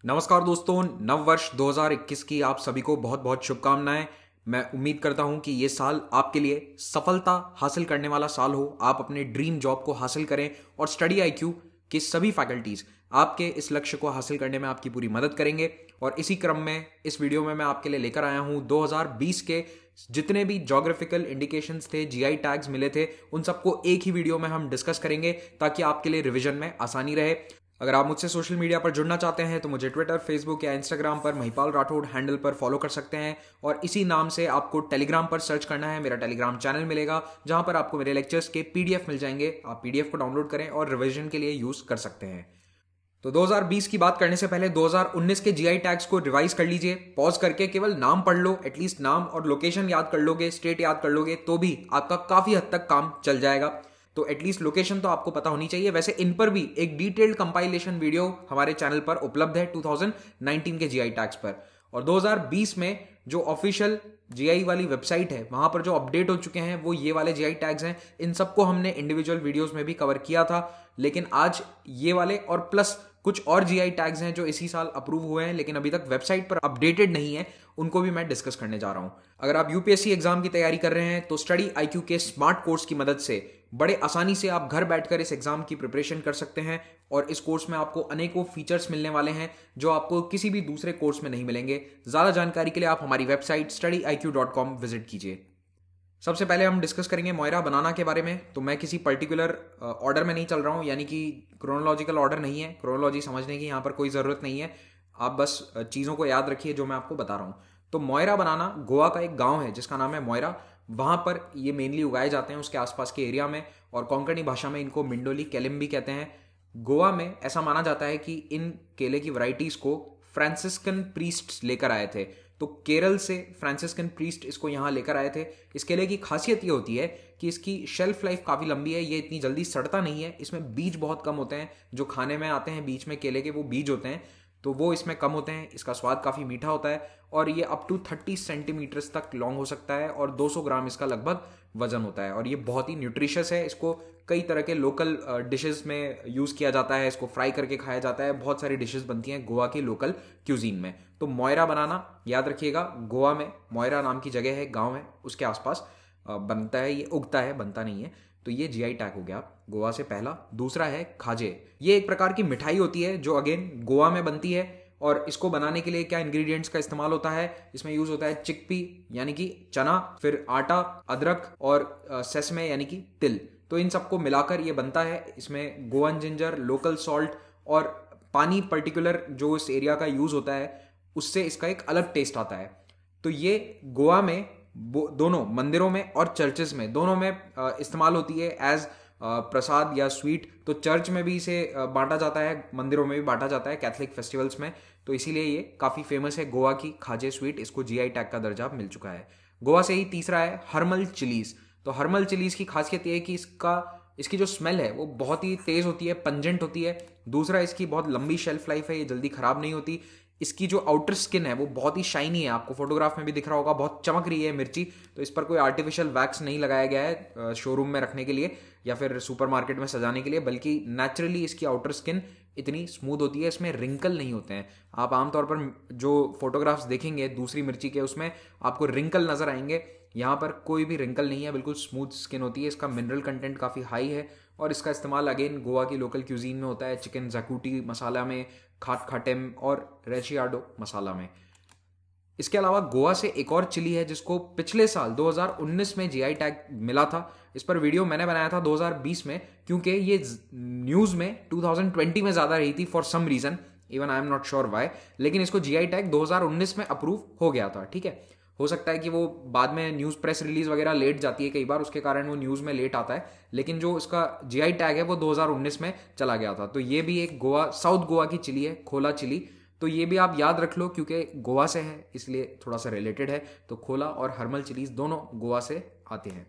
नमस्कार दोस्तों, नव वर्ष 2021 की आप सभी को बहुत बहुत शुभकामनाएं। मैं उम्मीद करता हूं कि ये साल आपके लिए सफलता हासिल करने वाला साल हो। आप अपने ड्रीम जॉब को हासिल करें और स्टडी आईक्यू की सभी फैकल्टीज आपके इस लक्ष्य को हासिल करने में आपकी पूरी मदद करेंगे। और इसी क्रम में इस वीडियो में मैं आपके लिए लेकर आया हूं 2020 के जितने भी ज्योग्राफिकल इंडिकेशंस थे, जीआई टैग्स मिले थे, उन सबको एक ही वीडियो में हम डिस्कस करेंगे ताकि आपके लिए रिवीजन में आसानी रहे। अगर आप मुझसे सोशल मीडिया पर जुड़ना चाहते हैं तो मुझे ट्विटर, फेसबुक या इंस्टाग्राम पर महिपाल राठौड़ हैंडल पर फॉलो कर सकते हैं। और इसी नाम से आपको टेलीग्राम पर सर्च करना है, मेरा टेलीग्राम चैनल मिलेगा जहां पर आपको मेरे लेक्चर्स के पीडीएफ मिल जाएंगे। आप पीडीएफ को डाउनलोड करें और रिवीजन के लिए यूज कर सकते हैं। तो 2020 की बात करने से पहले 2019 के जीआई टैग्स को रिवाइज कर लीजिए। पॉज करके केवल नाम पढ़ लो, एटलीस्ट नाम और लोकेशन याद कर लोगे, स्टेट याद कर लोगे तो भी आपका काफी हद तक काम चल जाएगा। तो एटलीस्ट लोकेशन तो आपको पता होनी चाहिए। वैसे इन पर भी एक डिटेल्ड कंपाइलेशन वीडियो हमारे चैनल पर उपलब्ध है 2019 के जीआई टैग्स पर। और 2020 में जो ऑफिशियल जीआई वाली वेबसाइट है वहां पर जो अपडेट हो चुके हैं वो ये वाले जीआई टैग्स हैं। इन सबको हमने इंडिविजुअल वीडियोस में भी कवर किया था, लेकिन आज ये वाले और प्लस कुछ और जीआई टैग्स हैं जो इसी साल अप्रूव हुए हैं लेकिन अभी तक वेबसाइट पर अपडेटेड नहीं है, उनको भी मैं डिस्कस करने जा रहा हूं। अगर आप यूपीएससी एग्जाम की तैयारी कर रहे हैं तो स्टडी आईक्यू के स्मार्ट कोर्स की मदद से बड़े आसानी से आप घर बैठकर इस एग्जाम की प्रिपरेशन कर सकते हैं। और इस कोर्स में आपको अनेकों फीचर्स मिलने वाले हैं जो आपको किसी भी दूसरे कोर्स में नहीं मिलेंगे। ज्यादा जानकारी के लिए आप हमारी वेबसाइट studiiq.com विजिट कीजिए। सबसे पहले हम डिस्कस करेंगे मोयरा बनाना के बारे में। तो मैं किसी पर्टिकुलर ऑर्डर में नहीं चल रहा हूं, यानी कि क्रोनोलॉजिकल ऑर्डर नहीं है। क्रोनोलॉजी समझने की यहाँ पर कोई ज़रूरत नहीं है, आप बस चीज़ों को याद रखिए जो मैं आपको बता रहा हूँ। तो मोयरा बनाना गोवा का एक गांव है जिसका नाम है मोयरा। वहाँ पर ये मेनली उगाए जाते हैं उसके आसपास के एरिया में, और कोंकणी भाषा में इनको मिंडोली केलिम भी कहते हैं। गोवा में ऐसा माना जाता है कि इन केले की वैरायटीज़ को फ्रांसिस्कन प्रीस्ट लेकर आए थे। तो केरल से फ्रांसिस्कन प्रीस्ट इसको यहाँ लेकर आए थे। इस केले की खासियत ये होती है कि इसकी शेल्फ लाइफ काफ़ी लंबी है, ये इतनी जल्दी सड़ता नहीं है, इसमें बीज बहुत कम होते हैं। जो खाने में आते हैं बीच में केले के वो बीज होते हैं, तो वो इसमें कम होते हैं। इसका स्वाद काफ़ी मीठा होता है और ये अप टू 30 सेंटीमीटर्स तक लॉन्ग हो सकता है और 200 ग्राम इसका लगभग वजन होता है। और ये बहुत ही न्यूट्रिशियस है। इसको कई तरह के लोकल डिशेस में यूज़ किया जाता है, इसको फ्राई करके खाया जाता है। बहुत सारी डिशेस बनती हैं गोवा की लोकल क्यूजीन में। तो मोयरा बनाना याद रखिएगा, गोवा में मोयरा नाम की जगह है, गांव है, उसके आसपास बनता है, ये उगता है, बनता नहीं है। तो ये जीआई टैग हो गया गोवा से पहला। दूसरा है खाजे। ये एक प्रकार की मिठाई होती है जो अगेन गोवा में बनती है। और इसको बनाने के लिए क्या इंग्रेडिएंट्स का इस्तेमाल होता है, इसमें यूज होता है चिकपी यानी कि चना, फिर आटा, अदरक और सेसमे यानी कि तिल। तो इन सबको मिलाकर ये बनता है। इसमें गोवन जिंजर, लोकल सॉल्ट और पानी पर्टिकुलर जो इस एरिया का यूज होता है उससे इसका एक अलग टेस्ट आता है। तो ये गोवा में दोनों मंदिरों में और चर्चेस में दोनों में इस्तेमाल होती है एज प्रसाद या स्वीट। तो चर्च में भी इसे बांटा जाता है, मंदिरों में भी बांटा जाता है कैथलिक फेस्टिवल्स में। तो इसीलिए ये काफ़ी फेमस है गोवा की खाजे स्वीट। इसको जीआई टैग का दर्जा मिल चुका है। गोवा से ही तीसरा है हरमल चिलीज। तो हरमल चिलीज की खासियत ये है कि इसकी जो स्मेल है वो बहुत ही तेज़ होती है, पंजेंट होती है। दूसरा, इसकी बहुत लंबी शेल्फ लाइफ है, ये जल्दी ख़राब नहीं होती। इसकी जो आउटर स्किन है वो बहुत ही शाइनी है, आपको फोटोग्राफ में भी दिख रहा होगा, बहुत चमक रही है मिर्ची। तो इस पर कोई आर्टिफिशियल वैक्स नहीं लगाया गया है शोरूम में रखने के लिए या फिर सुपरमार्केट में सजाने के लिए, बल्कि नेचुरली इसकी आउटर स्किन इतनी स्मूथ होती है, इसमें रिंकल नहीं होते हैं। आप आमतौर पर जो फोटोग्राफ्स देखेंगे दूसरी मिर्ची के उसमें आपको रिंकल नजर आएंगे, यहाँ पर कोई भी रिंकल नहीं है, बिल्कुल स्मूथ स्किन होती है। इसका मिनरल कंटेंट काफ़ी हाई है और इसका इस्तेमाल अगेन गोवा की लोकल क्यूजीन में होता है, चिकन जकूटी मसाला में, खाट खाटेम और रेचियाडो मसाला में। इसके अलावा गोवा से एक और चिली है जिसको पिछले साल 2019 में जीआई टैग मिला था। इस पर वीडियो मैंने बनाया था 2020 में, क्योंकि ये न्यूज़ में 2020 में ज़्यादा रही थी for some reason, even I am not sure why. लेकिन इसको जीआई टैग 2019 में अप्रूव हो गया था। ठीक है, हो सकता है कि वो बाद में न्यूज़ प्रेस रिलीज वगैरह लेट जाती है कई बार, उसके कारण वो न्यूज़ में लेट आता है। लेकिन जो इसका जीआई टैग है वो 2019 में चला गया था। तो ये भी एक गोवा, साउथ गोवा की चिली है, खोला चिली। तो ये भी आप याद रख लो क्योंकि गोवा से है इसलिए थोड़ा सा रिलेटेड है। तो खोला और हरमल चिलीज दोनों गोवा से आते हैं।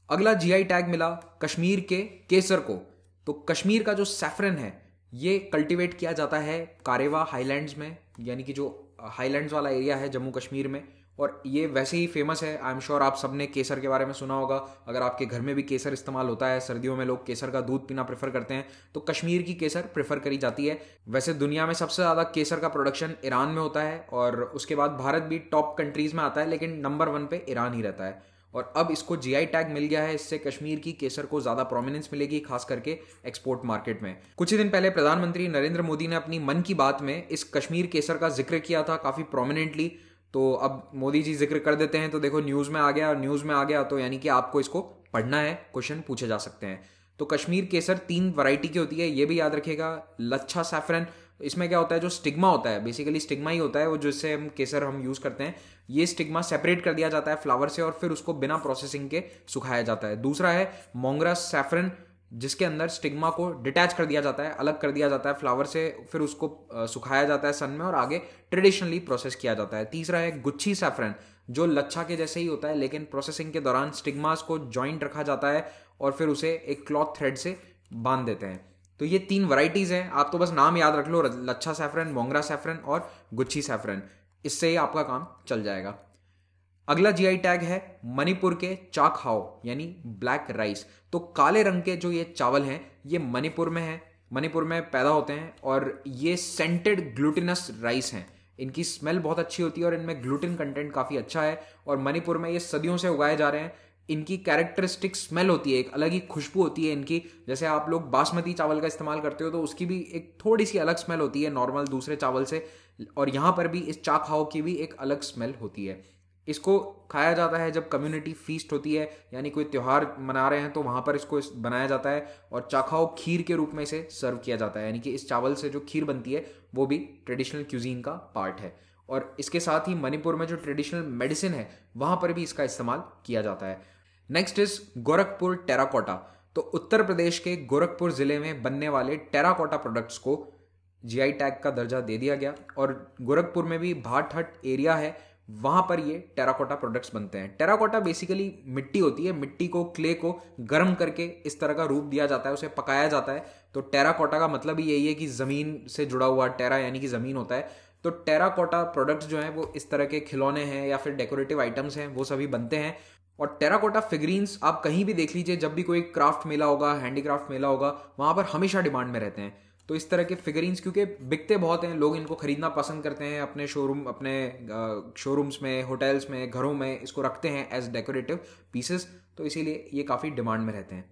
अगला जीआई टैग मिला कश्मीर के केसर को। तो कश्मीर का जो सैफरन है ये कल्टीवेट किया जाता है कारेवा हाईलैंड्स में, यानी कि जो हाईलैंड्स वाला एरिया है जम्मू कश्मीर में और ये वैसे ही फेमस है। आई एम श्योर आप सबने केसर के बारे में सुना होगा। अगर आपके घर में भी केसर इस्तेमाल होता है, सर्दियों में लोग केसर का दूध पीना प्रेफर करते हैं, तो कश्मीर की केसर प्रेफर करी जाती है। वैसे दुनिया में सबसे ज़्यादा केसर का प्रोडक्शन ईरान में होता है और उसके बाद भारत भी टॉप कंट्रीज में आता है, लेकिन नंबर 1 पे ईरान ही रहता है। और अब इसको जीआई टैग मिल गया है, इससे कश्मीर की केसर को ज़्यादा प्रोमिनेंस मिलेगी, खास करके एक्सपोर्ट मार्केट में। कुछ ही दिन पहले प्रधानमंत्री नरेंद्र मोदी ने अपनी मन की बात में इस कश्मीर केसर का जिक्र किया था काफ़ी प्रोमिनेंटली। तो अब मोदी जी जिक्र कर देते हैं तो देखो न्यूज़ में आ गया, और न्यूज़ में आ गया तो यानी कि आपको इसको पढ़ना है, क्वेश्चन पूछे जा सकते हैं। तो कश्मीर केसर 3 वैरायटी की होती है, ये भी याद रखिएगा। लच्छा सैफरन, इसमें क्या होता है, जो स्टिग्मा होता है, बेसिकली स्टिग्मा ही होता है वो, जिससे हम केसर हम यूज़ करते हैं। ये स्टिग्मा सेपरेट कर दिया जाता है फ्लावर से और फिर उसको बिना प्रोसेसिंग के सुखाया जाता है। दूसरा है मोंगरा सैफरन, जिसके अंदर स्टिग्मा को डिटैच कर दिया जाता है, अलग कर दिया जाता है फ्लावर से, फिर उसको सुखाया जाता है सन में और आगे ट्रेडिशनली प्रोसेस किया जाता है। तीसरा है गुच्छी सैफरन, जो लच्छा के जैसे ही होता है, लेकिन प्रोसेसिंग के दौरान स्टिग्मास को जॉइंट रखा जाता है और फिर उसे एक क्लॉथ थ्रेड से बांध देते हैं। तो ये 3 वैरायटीज हैं, आप तो बस नाम याद रख लो, लच्छा सैफरन, मोंगरा सैफरन और गुच्छी सैफरन, इससे ही आपका काम चल जाएगा। अगला जीआई टैग है मणिपुर के चाकहाओ यानी ब्लैक राइस। तो काले रंग के जो ये चावल हैं ये मणिपुर में है, मणिपुर में पैदा होते हैं और ये सेंटेड ग्लूटिनस राइस हैं। इनकी स्मेल बहुत अच्छी होती है और इनमें ग्लूटिन कंटेंट काफ़ी अच्छा है और मणिपुर में ये सदियों से उगाए जा रहे हैं। इनकी कैरेक्टरिस्टिक स्मेल होती है, एक अलग ही खुशबू होती है इनकी। जैसे आप लोग बासमती चावल का इस्तेमाल करते हो तो उसकी भी एक थोड़ी सी अलग स्मेल होती है नॉर्मल दूसरे चावल से, और यहाँ पर भी इस चाकहाओ की भी एक अलग स्मेल होती है। इसको खाया जाता है जब कम्युनिटी फीस्ट होती है, यानी कोई त्यौहार मना रहे हैं तो वहाँ पर इसको बनाया जाता है और चाकहाओ खीर के रूप में इसे सर्व किया जाता है, यानी कि इस चावल से जो खीर बनती है वो भी ट्रेडिशनल क्यूजीन का पार्ट है। और इसके साथ ही मणिपुर में जो ट्रेडिशनल मेडिसिन है वहाँ पर भी इसका इस्तेमाल किया जाता है। Next is Gorakhpur terracotta. तो उत्तर प्रदेश के गोरखपुर जिले में बनने वाले टेराकोटा प्रोडक्ट्स को जीआई टैग का दर्जा दे दिया गया और गोरखपुर में भी भाट हट एरिया है, वहां पर ये टेराकोटा प्रोडक्ट्स बनते हैं। टेराकोटा बेसिकली मिट्टी होती है, मिट्टी को, क्ले को गर्म करके इस तरह का रूप दिया जाता है, उसे पकाया जाता है। तो टेराकोटा का मतलब ही यही है कि जमीन से जुड़ा हुआ, टेरा यानी कि जमीन होता है। तो टेराकोटा प्रोडक्ट्स जो हैं वो इस तरह के खिलौने हैं या फिर डेकोरेटिव आइटम्स हैं, वो सभी बनते हैं। और टेराकोटा फिगरीन्स आप कहीं भी देख लीजिए, जब भी कोई क्राफ्ट मेला होगा, हैंडीक्राफ्ट मेला होगा, वहां पर हमेशा डिमांड में रहते हैं। तो इस तरह के फिगरीन्स क्योंकि बिकते बहुत हैं, लोग इनको खरीदना पसंद करते हैं, अपने शोरूम्स में, होटल्स में, घरों में इसको रखते हैं एज डेकोरेटिव पीसेस, तो इसीलिए ये काफ़ी डिमांड में रहते हैं।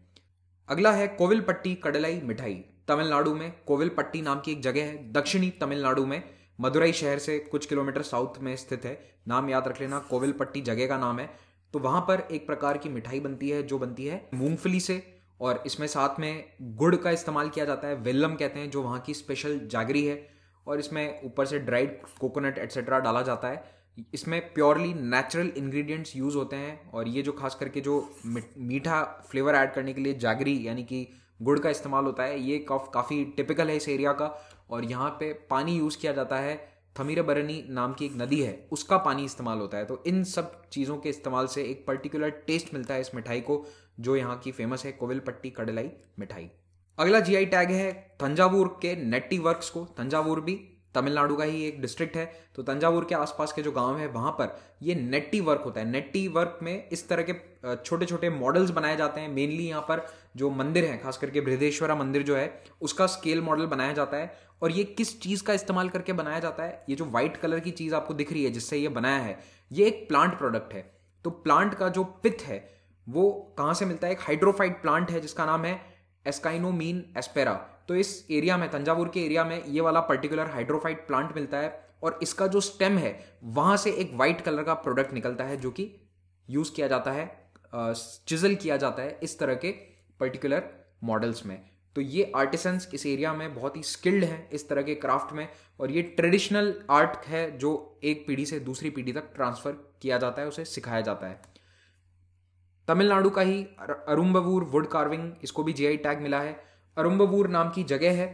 अगला है कोविलपट्टी कड़लाई मिठाई। तमिलनाडु में कोविलपट्टी नाम की एक जगह है, दक्षिणी तमिलनाडु में, मदुरई शहर से कुछ किलोमीटर साउथ में स्थित है। नाम याद रख लेना, कोविलपट्टी जगह का नाम है। तो वहां पर एक प्रकार की मिठाई बनती है जो बनती है मूंगफली से, और इसमें साथ में गुड़ का इस्तेमाल किया जाता है, वेल्लम कहते हैं, जो वहाँ की स्पेशल जागरी है, और इसमें ऊपर से ड्राइड कोकोनट एट्सेट्रा डाला जाता है। इसमें प्योरली नेचुरल इंग्रेडिएंट्स यूज़ होते हैं और ये जो खास करके जो मीठा फ्लेवर ऐड करने के लिए जागरी यानी कि गुड़ का इस्तेमाल होता है, ये काफ़ी टिपिकल है इस एरिया का। और यहाँ पे पानी यूज़ किया जाता है, थमीराबरनी नाम की एक नदी है, उसका पानी इस्तेमाल होता है। तो इन सब चीज़ों के इस्तेमाल से एक पर्टिकुलर टेस्ट मिलता है इस मिठाई को, जो यहाँ की फेमस है कोविलपट्टी कड़लाई मिठाई। अगला जीआई टैग है तंजावुर के नेट्टी वर्क्स को। तंजावुर भी तमिलनाडु का ही एक डिस्ट्रिक्ट है, तो तंजावुर के आसपास के जो गांव है वहां पर ये नेट्टी वर्क होता है। नेट्टी वर्क में इस तरह के छोटे छोटे मॉडल्स बनाए जाते हैं। मेनली यहाँ पर जो मंदिर है, खास करके बृहदेश्वरा मंदिर जो है, उसका स्केल मॉडल बनाया जाता है। और ये किस चीज़ का इस्तेमाल करके बनाया जाता है, ये जो व्हाइट कलर की चीज़ आपको दिख रही है जिससे ये बनाया है, ये एक प्लांट प्रोडक्ट है। तो प्लांट का जो पिथ है वो कहाँ से मिलता है, एक हाइड्रोफाइट प्लांट है जिसका नाम है एस्काइनोमीन एस्पेरा। तो इस एरिया में, तंजावुर के एरिया में, ये वाला पर्टिकुलर हाइड्रोफाइट प्लांट मिलता है और इसका जो स्टेम है वहां से एक वाइट कलर का प्रोडक्ट निकलता है जो कि यूज किया जाता है, चिजल किया जाता है इस तरह के पर्टिकुलर मॉडल्स में। तो ये आर्टिसंस इस एरिया में बहुत ही स्किल्ड हैं इस तरह के क्राफ्ट में, और ये ट्रेडिशनल आर्ट है जो एक पीढ़ी से दूसरी पीढ़ी तक ट्रांसफर किया जाता है, उसे सिखाया जाता है। तमिलनाडु का ही अरुम्बवूर वुड कार्विंग, इसको भी जीआई टैग मिला है। अरुम्बवूर नाम की जगह है,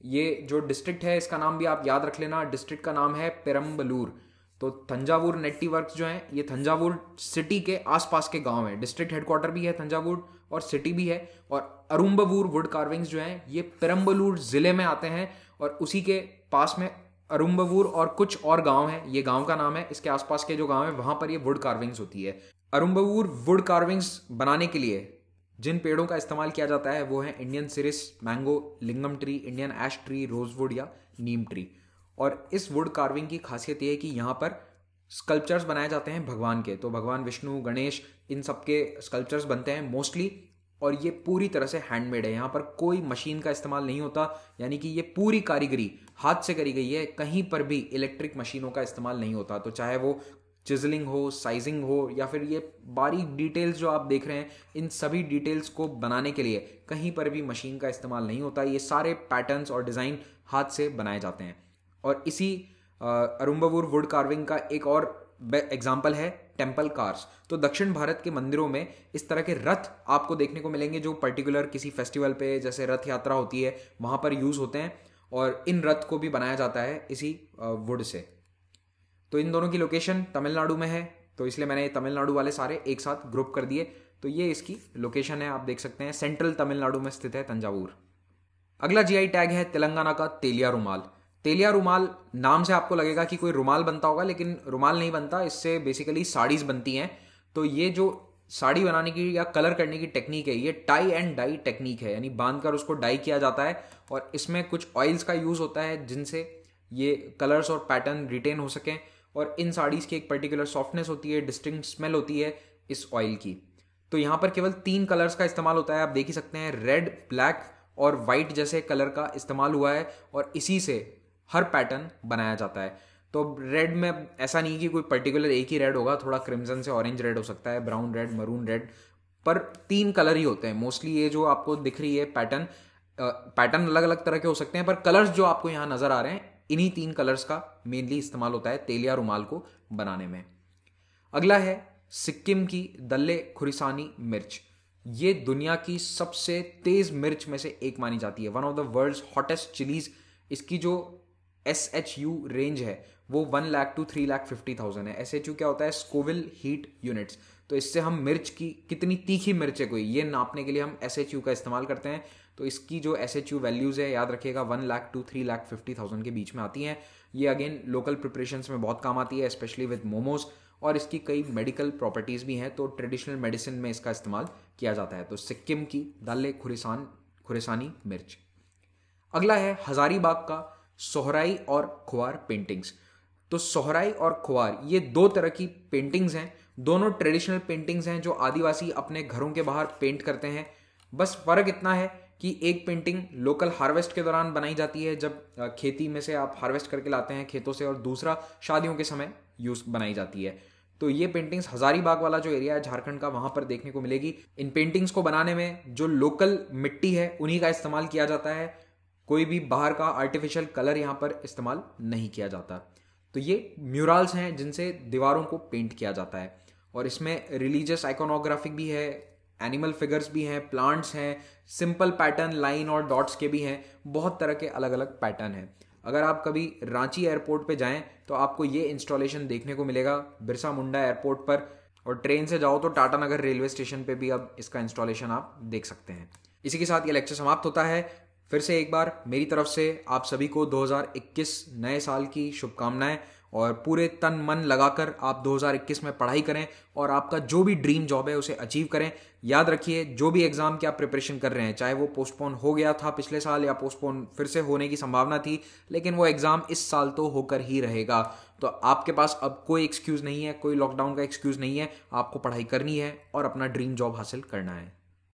ये जो डिस्ट्रिक्ट है इसका नाम भी आप याद रख लेना, डिस्ट्रिक्ट का नाम है पेरम्बलूर। तो तंजावुर नेट्टी वर्क्स जो हैं ये तंजावुर सिटी के आसपास के गांव हैं। डिस्ट्रिक्ट हेडक्वार्टर भी है तंजावुर और सिटी भी है। और अरुम्बवूर वुड कार्विंग्स जो हैं ये पेरम्बलूर जिले में आते हैं और उसी के पास में अरुम्बवूर और कुछ और गांव हैं, ये गांव का नाम है, इसके आसपास के जो गांव है वहां पर ये वुड कार्विंग्स होती है। अरुम्बवूर वुड कार्विंग्स बनाने के लिए जिन पेड़ों का इस्तेमाल किया जाता है वो है इंडियन सिरिस, मैंगो, लिंगम ट्री, इंडियन एश ट्री, रोजवुड या नीम ट्री। और इस वुड कार्विंग की खासियत ये है कि यहाँ पर स्कल्पचर्स बनाए जाते हैं भगवान के, तो भगवान विष्णु, गणेश, इन सब के स्कल्पचर्स बनते हैं मोस्टली। और ये पूरी तरह से हैंडमेड है, यहाँ पर कोई मशीन का इस्तेमाल नहीं होता, यानी कि ये पूरी कारीगरी हाथ से करी गई है, कहीं पर भी इलेक्ट्रिक मशीनों का इस्तेमाल नहीं होता। तो चाहे वो चिजलिंग हो, साइजिंग हो, या फिर ये बारीक डिटेल्स जो आप देख रहे हैं, इन सभी डिटेल्स को बनाने के लिए कहीं पर भी मशीन का इस्तेमाल नहीं होता। ये सारे पैटर्न्स और डिज़ाइन हाथ से बनाए जाते हैं। और इसी अरुम्बवूर वुड कार्विंग का एक और एग्जाम्पल है टेम्पल कार्स। तो दक्षिण भारत के मंदिरों में इस तरह के रथ आपको देखने को मिलेंगे जो पर्टिकुलर किसी फेस्टिवल पे, जैसे रथ यात्रा होती है, वहां पर यूज होते हैं। और इन रथ को भी बनाया जाता है इसी वुड से। तो इन दोनों की लोकेशन तमिलनाडु में है, तो इसलिए मैंने तमिलनाडु वाले सारे एक साथ ग्रुप कर दिए। तो ये इसकी लोकेशन है, आप देख सकते हैं, सेंट्रल तमिलनाडु में स्थित है तंजावुर। अगला जीआई टैग है तेलंगाना का तेलिया रुमाल। तेलिया रुमाल नाम से आपको लगेगा कि कोई रुमाल बनता होगा, लेकिन रुमाल नहीं बनता, इससे बेसिकली साड़ीज बनती हैं। तो ये जो साड़ी बनाने की या कलर करने की टेक्निक है, ये टाई एंड डाई टेक्निक है, यानी बांधकर उसको डाई किया जाता है। और इसमें कुछ ऑयल्स का यूज होता है जिनसे ये कलर्स और पैटर्न रिटेन हो सकें। और इन साड़ीज की एक पर्टिकुलर सॉफ्टनेस होती है, डिस्टिंक्ट स्मेल होती है इस ऑयल की। तो यहाँ पर केवल 3 कलर्स का इस्तेमाल होता है, आप देख ही सकते हैं, रेड, ब्लैक और वाइट जैसे कलर का इस्तेमाल हुआ है, और इसी से हर पैटर्न बनाया जाता है। तो रेड में ऐसा नहीं कि कोई पर्टिकुलर एक ही रेड होगा, थोड़ा क्रिम्सन से ऑरेंज रेड हो सकता है, ब्राउन रेड, मरून रेड, पर 3 कलर ही होते हैं मोस्टली। ये जो आपको दिख रही है पैटर्न अलग अलग तरह के हो सकते हैं, पर कलर्स जो आपको यहाँ नजर आ रहे हैं, इन्हीं 3 कलर्स का मेनली इस्तेमाल होता है तेलिया रुमाल को बनाने में। अगला है सिक्किम की दल्ले खुरिसानी मिर्च। ये दुनिया की सबसे तेज मिर्च में से एक मानी जाती है, one of the world's hottest chilies. इसकी जो SHU रेंज है वो 1 लाख टू 3,50,000 है। SHU क्या होता है? Scoville heat units. तो इससे हम मिर्च की कितनी तीखी मिर्च है कोई, ये नापने के लिए हम SHU का इस्तेमाल करते हैं। तो इसकी जो SHU वैल्यूज है, याद रखिएगा, 1 लाख टू 3,50,000 के बीच में आती हैं। ये अगेन लोकल प्रिपरेशंस में बहुत काम आती है, स्पेशली विद मोमोज, और इसकी कई मेडिकल प्रॉपर्टीज भी हैं, तो ट्रेडिशनल मेडिसिन में इसका इस्तेमाल किया जाता है। तो सिक्किम की दाले खुरिसानी मिर्च। अगला है हजारीबाग का सोहराई और खुवार पेंटिंग्स। तो सोहराई और खुवार ये 2 तरह की पेंटिंग्स हैं, दोनों ट्रेडिशनल पेंटिंग्स हैं जो आदिवासी अपने घरों के बाहर पेंट करते हैं। बस फर्क इतना है कि एक पेंटिंग लोकल हार्वेस्ट के दौरान बनाई जाती है, जब खेती में से आप हार्वेस्ट करके लाते हैं खेतों से, और दूसरा शादियों के समय यूज बनाई जाती है। तो ये पेंटिंग्स हजारीबाग वाला जो एरिया है झारखंड का, वहां पर देखने को मिलेगी। इन पेंटिंग्स को बनाने में जो लोकल मिट्टी है उन्हीं का इस्तेमाल किया जाता है, कोई भी बाहर का आर्टिफिशियल कलर यहाँ पर इस्तेमाल नहीं किया जाता। तो ये म्यूरल्स हैं जिनसे दीवारों को पेंट किया जाता है, और इसमें रिलीजियस आइकोनोग्राफिक भी है, एनिमल फिगर्स भी हैं, प्लांट्स हैं, सिंपल पैटर्न लाइन और डॉट्स के भी हैं, बहुत तरह के अलग अलग पैटर्न हैं। अगर आप कभी रांची एयरपोर्ट पे जाएं तो आपको ये इंस्टॉलेशन देखने को मिलेगा बिरसा मुंडा एयरपोर्ट पर, और ट्रेन से जाओ तो टाटा नगर रेलवे स्टेशन पे भी अब इसका इंस्टॉलेशन आप देख सकते हैं। इसी के साथ ये लेक्चर समाप्त होता है। फिर से एक बार मेरी तरफ से आप सभी को 2021 नए साल की शुभकामनाएं, और पूरे तन मन लगाकर आप 2021 में पढ़ाई करें और आपका जो भी ड्रीम जॉब है उसे अचीव करें। याद रखिए, जो भी एग्जाम की आप प्रिपरेशन कर रहे हैं, चाहे वो पोस्टपोन हो गया था पिछले साल या पोस्टपोन फिर से होने की संभावना थी, लेकिन वो एग्जाम इस साल तो होकर ही रहेगा। तो आपके पास अब कोई एक्सक्यूज नहीं है, कोई लॉकडाउन का एक्सक्यूज नहीं है, आपको पढ़ाई करनी है और अपना ड्रीम जॉब हासिल करना है।